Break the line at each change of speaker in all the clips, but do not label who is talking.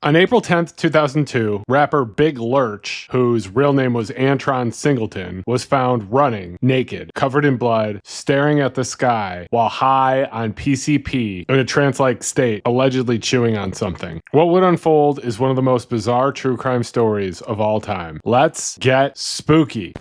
On April 10th, 2002, rapper Big Lurch, whose real name was Antron Singleton, was found running, naked, covered in blood, staring at the sky, while high on PCP in a trance-like state, allegedly chewing on something. What would unfold is one of the most bizarre true crime stories of all time. Let's get spooky.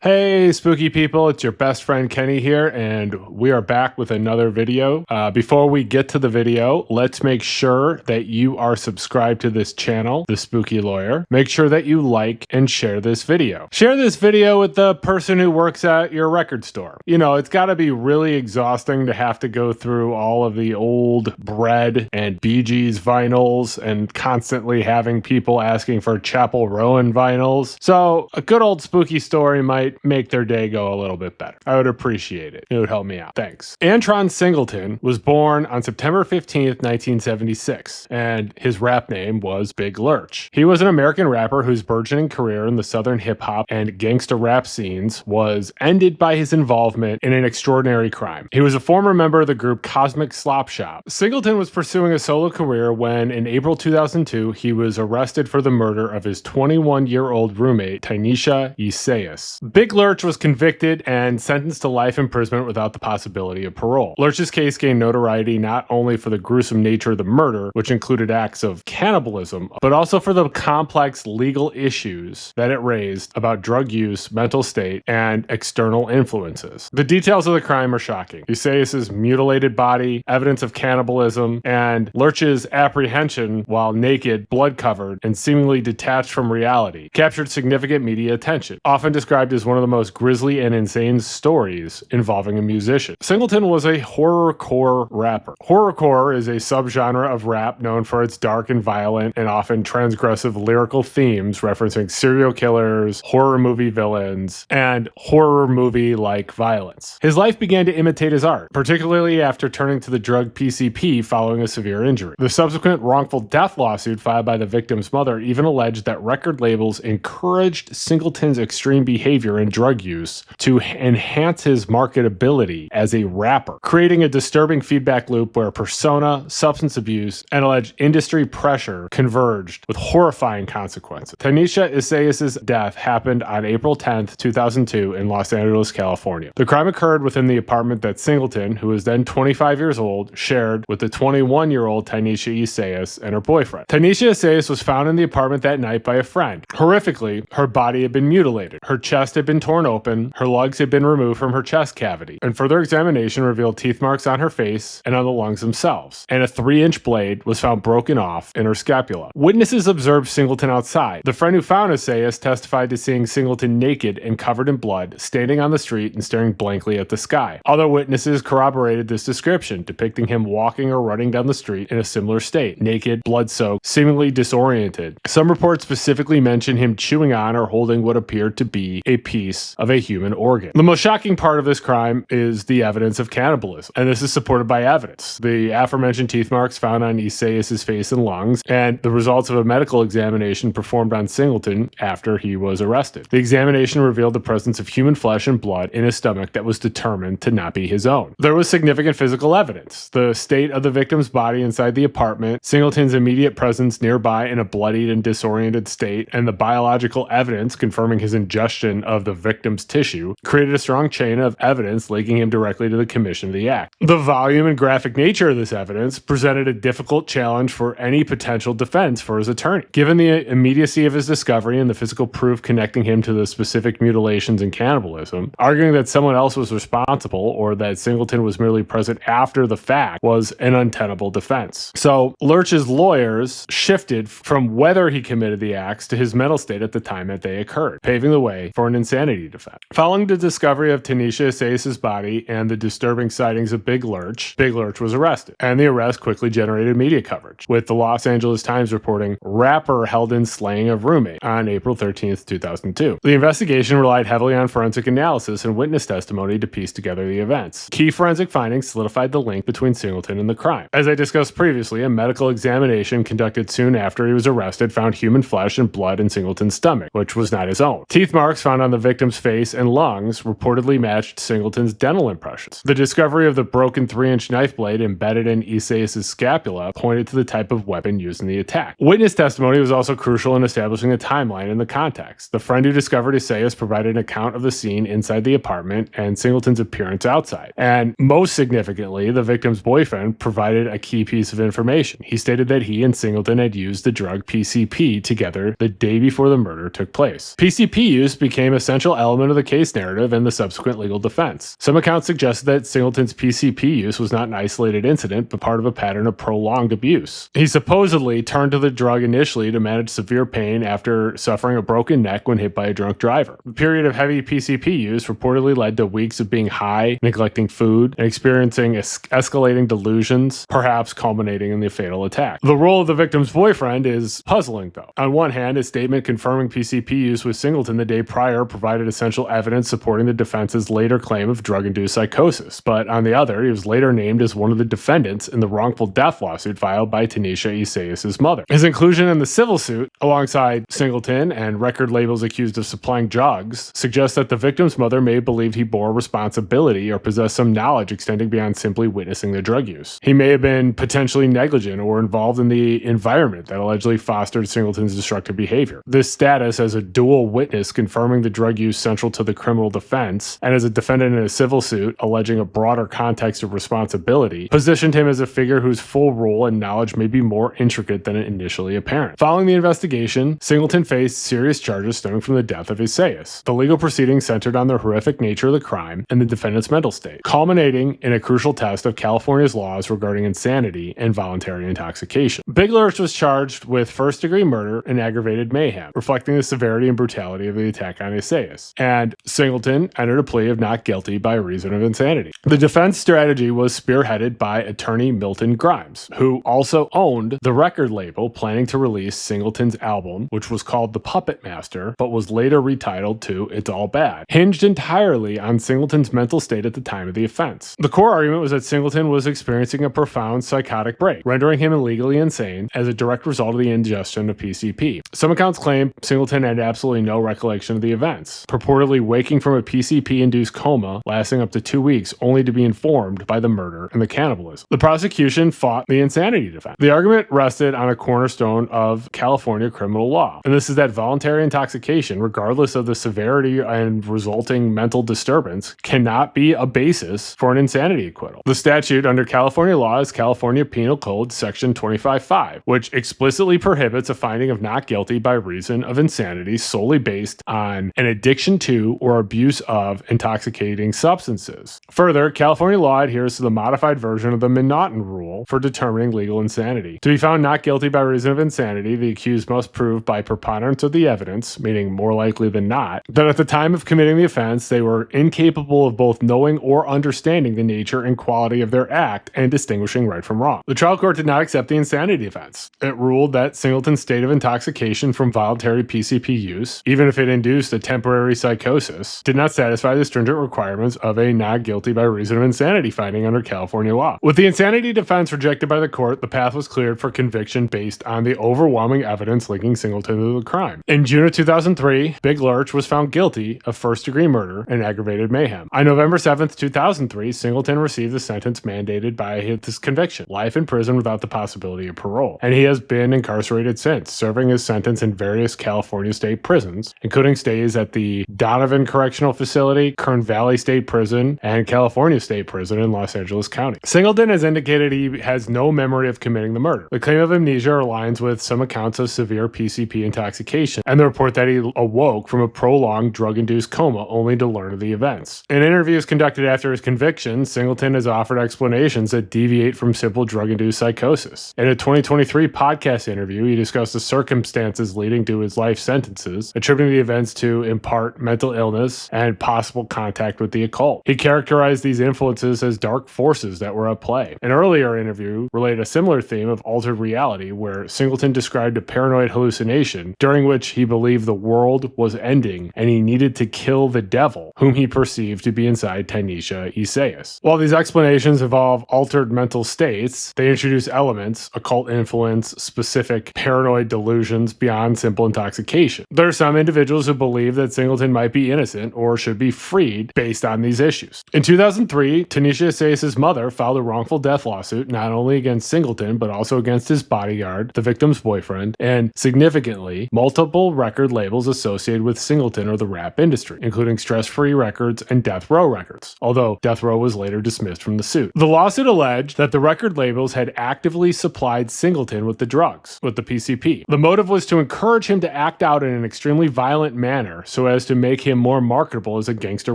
Hey, spooky people, it's your best friend Kenny here, and we are back with another video. Before we get to the video, let's make sure that you are subscribed to this channel, The Spooky Lawyer. Make sure that you like and share this video. Share this video with the person who works at your record store. You know, it's got to be really exhausting to have to go through all of the old Bread and Bee Gees vinyls and constantly having people asking for Chapel Rowan vinyls. So a good old spooky story might make their day go a little bit better. I would appreciate it. It would help me out. Thanks. Antron Singleton was born on September 15th, 1976, and his rap name was Big Lurch. He was an American rapper whose burgeoning career in the southern hip-hop and gangsta rap scenes was ended by his involvement in an extraordinary crime. He was a former member of the group Cosmic Slop Shop. Singleton was pursuing a solo career when, in April 2002, he was arrested for the murder of his 21-year-old roommate, Tanisha Ysais. Big Lurch was convicted and sentenced to life imprisonment without the possibility of parole. Lurch's case gained notoriety not only for the gruesome nature of the murder, which included acts of cannibalism, but also for the complex legal issues that it raised about drug use, mental state, and external influences. The details of the crime are shocking. Ysais' mutilated body, evidence of cannibalism, and Lurch's apprehension while naked, blood-covered, and seemingly detached from reality captured significant media attention, often described as one of the most grisly and insane stories involving a musician. Singleton was a horrorcore rapper. Horrorcore is a subgenre of rap known for its dark and violent and often transgressive lyrical themes referencing serial killers, horror movie villains, and horror movie-like violence. His life began to imitate his art, particularly after turning to the drug PCP following a severe injury. The subsequent wrongful death lawsuit filed by the victim's mother even alleged that record labels encouraged Singleton's extreme behavior and drug use to enhance his marketability as a rapper, creating a disturbing feedback loop where persona, substance abuse, and alleged industry pressure converged with horrifying consequences. Tanisha Ysais' death happened on April 10th, 2002 in Los Angeles, California. The crime occurred within the apartment that Singleton, who was then 25 years old, shared with the 21-year-old Tanisha Ysais and her boyfriend. Tanisha Ysais was found in the apartment that night by a friend. Horrifically, her body had been mutilated. Her chest had been torn open, her lugs had been removed from her chest cavity, and further examination revealed teeth marks on her face and on the lungs themselves, and a 3-inch blade was found broken off in her scapula. Witnesses observed Singleton outside. The friend who found Ysais testified to seeing Singleton naked and covered in blood, standing on the street and staring blankly at the sky. Other witnesses corroborated this description, depicting him walking or running down the street in a similar state, naked, blood-soaked, seemingly disoriented. Some reports specifically mention him chewing on or holding what appeared to be a piece of a human organ. The most shocking part of this crime is the evidence of cannibalism, and this is supported by evidence. The aforementioned teeth marks found on Ysais' face and lungs, and the results of a medical examination performed on Singleton after he was arrested. The examination revealed the presence of human flesh and blood in his stomach that was determined to not be his own. There was significant physical evidence. The state of the victim's body inside the apartment, Singleton's immediate presence nearby in a bloodied and disoriented state, and the biological evidence confirming his ingestion of the victim's tissue created a strong chain of evidence linking him directly to the commission of the act. The volume and graphic nature of this evidence presented a difficult challenge for any potential defense for his attorney. Given the immediacy of his discovery and the physical proof connecting him to the specific mutilations and cannibalism, arguing that someone else was responsible or that Singleton was merely present after the fact was an untenable defense. So Lurch's lawyers shifted from whether he committed the acts to his mental state at the time that they occurred, paving the way for an insanity defense. Following the discovery of Tanisha Ysais' body and the disturbing sightings of Big Lurch was arrested, and the arrest quickly generated media coverage, with the Los Angeles Times reporting rapper held in slaying of roommate on April 13th, 2002. The investigation relied heavily on forensic analysis and witness testimony to piece together the events. Key forensic findings solidified the link between Singleton and the crime. As I discussed previously, a medical examination conducted soon after he was arrested found human flesh and blood in Singleton's stomach, which was not his own. Teeth marks found on the victim's face and lungs reportedly matched Singleton's dental impressions. The discovery of the broken 3-inch knife blade embedded in Ysais' scapula pointed to the type of weapon used in the attack. Witness testimony was also crucial in establishing a timeline and the context. The friend who discovered Ysais provided an account of the scene inside the apartment and Singleton's appearance outside. And most significantly, the victim's boyfriend provided a key piece of information. He stated that he and Singleton had used the drug PCP together the day before the murder took place. PCP use became a central element of the case narrative and the subsequent legal defense. Some accounts suggested that Singleton's PCP use was not an isolated incident, but part of a pattern of prolonged abuse. He supposedly turned to the drug initially to manage severe pain after suffering a broken neck when hit by a drunk driver. The period of heavy PCP use reportedly led to weeks of being high, neglecting food, and experiencing escalating delusions, perhaps culminating in the fatal attack. The role of the victim's boyfriend is puzzling, though. On one hand, his statement confirming PCP use with Singleton the day prior provided essential evidence supporting the defense's later claim of drug-induced psychosis, but on the other, he was later named as one of the defendants in the wrongful death lawsuit filed by Tanisha Ysais' mother. His inclusion in the civil suit, alongside Singleton and record labels accused of supplying drugs, suggests that the victim's mother may have believed he bore responsibility or possessed some knowledge extending beyond simply witnessing the drug use. He may have been potentially negligent or involved in the environment that allegedly fostered Singleton's destructive behavior. This status as a dual witness confirming the drug use central to the criminal defense, and as a defendant in a civil suit alleging a broader context of responsibility, positioned him as a figure whose full role and knowledge may be more intricate than initially apparent. Following the investigation, Singleton faced serious charges stemming from the death of Ysais. The legal proceedings centered on the horrific nature of the crime and the defendant's mental state, culminating in a crucial test of California's laws regarding insanity and voluntary intoxication. Big Lurch was charged with first-degree murder and aggravated mayhem, reflecting the severity and brutality of the attack on Ysais. And Singleton entered a plea of not guilty by reason of insanity. The defense strategy was spearheaded by attorney Milton Grimes, who also owned the record label planning to release Singleton's album, which was called The Puppet Master, but was later retitled to It's All Bad, hinged entirely on Singleton's mental state at the time of the offense. The core argument was that Singleton was experiencing a profound psychotic break, rendering him illegally insane as a direct result of the ingestion of PCP. Some accounts claim Singleton had absolutely no recollection of the events, purportedly waking from a PCP-induced coma lasting up to 2 weeks only to be informed by the murder and the cannibalism. The prosecution fought the insanity defense. The argument rested on a cornerstone of California criminal law, and this is that voluntary intoxication, regardless of the severity and resulting mental disturbance, cannot be a basis for an insanity acquittal. The statute under California law is California Penal Code Section 25(5), which explicitly prohibits a finding of not guilty by reason of insanity solely based on an addiction to or abuse of intoxicating substances. Further, California law adheres to the modified version of the M'Naughton rule for determining legal insanity. To be found not guilty by reason of insanity, the accused must prove by preponderance of the evidence, meaning more likely than not, that at the time of committing the offense, they were incapable of both knowing or understanding the nature and quality of their act and distinguishing right from wrong. The trial court did not accept the insanity defense. It ruled that Singleton's state of intoxication from voluntary PCP use, even if it induced a temporary psychosis, did not satisfy the stringent requirements of a not guilty by reason of insanity finding under California law. With the insanity defense rejected by the court, the path was cleared for conviction based on the overwhelming evidence linking Singleton to the crime. In June of 2003, Big Lurch was found guilty of first-degree murder and aggravated mayhem. On November 7th, 2003, Singleton received the sentence mandated by his conviction, life in prison without the possibility of parole, and he has been incarcerated since, serving his sentence in various California state prisons, including stays at the Donovan Correctional Facility, Kern Valley State Prison, and California State Prison in Los Angeles County. Singleton has indicated he has no memory of committing the murder. The claim of amnesia aligns with some accounts of severe PCP intoxication and the report that he awoke from a prolonged drug-induced coma only to learn of the events. In interviews conducted after his conviction, Singleton has offered explanations that deviate from simple drug-induced psychosis. In a 2023 podcast interview, he discussed the circumstances leading to his life sentences, attributing the events to, in part, mental illness and possible contact with the occult. He characterized these influences as dark forces that were at play. An earlier interview related a similar theme of altered reality, where Singleton described a paranoid hallucination during which he believed the world was ending and he needed to kill the devil, whom he perceived to be inside Tanisha Ysais. While these explanations involve altered mental states, they introduce elements, occult influence, specific paranoid delusions beyond simple intoxication. There are some individuals who believe that that Singleton might be innocent or should be freed based on these issues. In 2003, Tanisha Ysais' mother filed a wrongful death lawsuit not only against Singleton, but also against his bodyguard, the victim's boyfriend, and significantly, multiple record labels associated with Singleton or the rap industry, including Stress Free Records and Death Row Records, although Death Row was later dismissed from the suit. The lawsuit alleged that the record labels had actively supplied Singleton with the drugs, with the PCP. The motive was to encourage him to act out in an extremely violent manner so as to make him more marketable as a gangster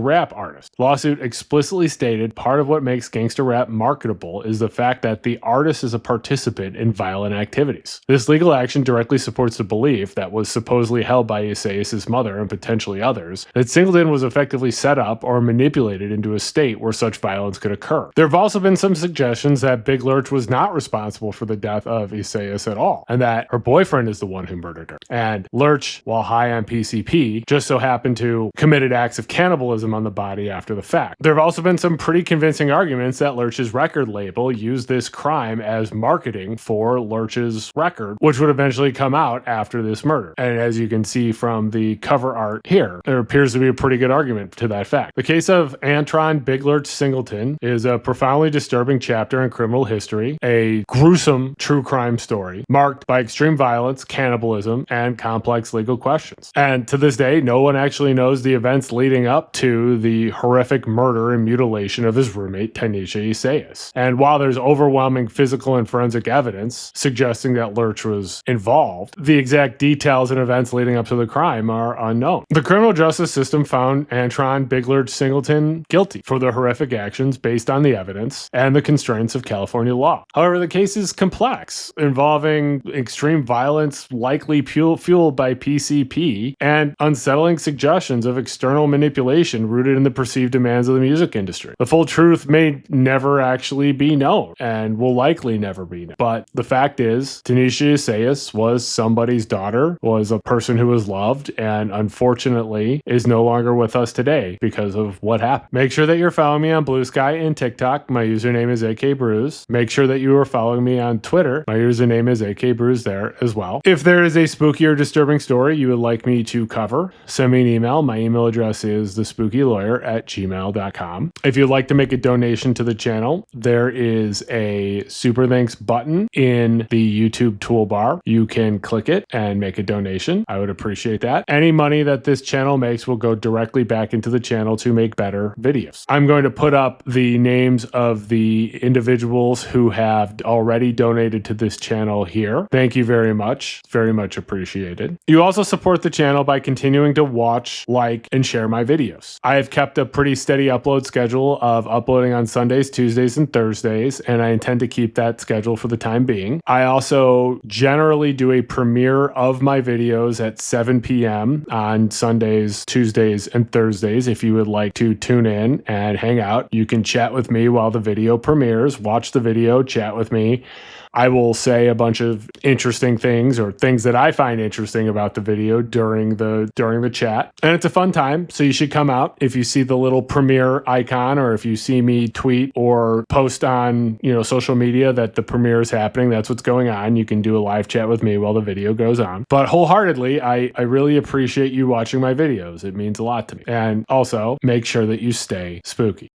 rap artist. Lawsuit explicitly stated part of what makes gangster rap marketable is the fact that the artist is a participant in violent activities. This legal action directly supports the belief that was supposedly held by Ysais' mother and potentially others that Singleton was effectively set up or manipulated into a state where such violence could occur. There have also been some suggestions that Big Lurch was not responsible for the death of Ysais at all, and that her boyfriend is the one who murdered her. And Lurch, while high on PCP, just so happened to committed acts of cannibalism on the body after the fact. There have also been some pretty convincing arguments that Lurch's record label used this crime as marketing for Lurch's record, which would eventually come out after this murder. And as you can see from the cover art here, there appears to be a pretty good argument to that fact. The case of Antron Big Lurch Singleton is a profoundly disturbing chapter in criminal history, a gruesome true crime story marked by extreme violence, cannibalism, and complex legal questions. And to this day, no one actually knows the events leading up to the horrific murder and mutilation of his roommate, Tanisha Eayas. And while there's overwhelming physical and forensic evidence suggesting that Lurch was involved, the exact details and events leading up to the crime are unknown. The criminal justice system found Antron Big Lurch Singleton guilty for the horrific actions based on the evidence and the constraints of California law. However, the case is complex, involving extreme violence likely fueled by PCP and unsettling suggestions of external manipulation rooted in the perceived demands of the music industry. The full truth may never actually be known and will likely never be known. But the fact is, Tanisha Ysais was somebody's daughter, was a person who was loved, and unfortunately is no longer with us today because of what happened. Make sure that you're following me on Blue Sky and TikTok. My username is AKBrews. Make sure that you are following me on Twitter. My username is AKBrews there as well. If there is a spooky or disturbing story you would like me to cover, send me an email. My email address is thespookylawyer@gmail.com. If you'd like to make a donation to the channel, there is a super thanks button in the YouTube toolbar. You can click it and make a donation. I would appreciate that. Any money that this channel makes will go directly back into the channel to make better videos. I'm going to put up the names of the individuals who have already donated to this channel here. Thank you very much. Very much appreciated. You also support the channel by continuing to watch, like, and share my videos. I have kept a pretty steady upload schedule of uploading on Sundays, Tuesdays, and Thursdays, and I intend to keep that schedule for the time being. I also generally do a premiere of my videos at 7 p.m. on Sundays, Tuesdays, and Thursdays. If you would like to tune in and hang out, you can chat with me while the video premieres, watch the video, chat with me. I will say a bunch of interesting things or things that I find interesting about the video during the chat. And it's a fun time, so you should come out. If you see the little premiere icon or if you see me tweet or post on, social media that the premiere is happening, that's what's going on. You can do a live chat with me while the video goes on. But wholeheartedly, I really appreciate you watching my videos. It means a lot to me. And also, make sure that you stay spooky.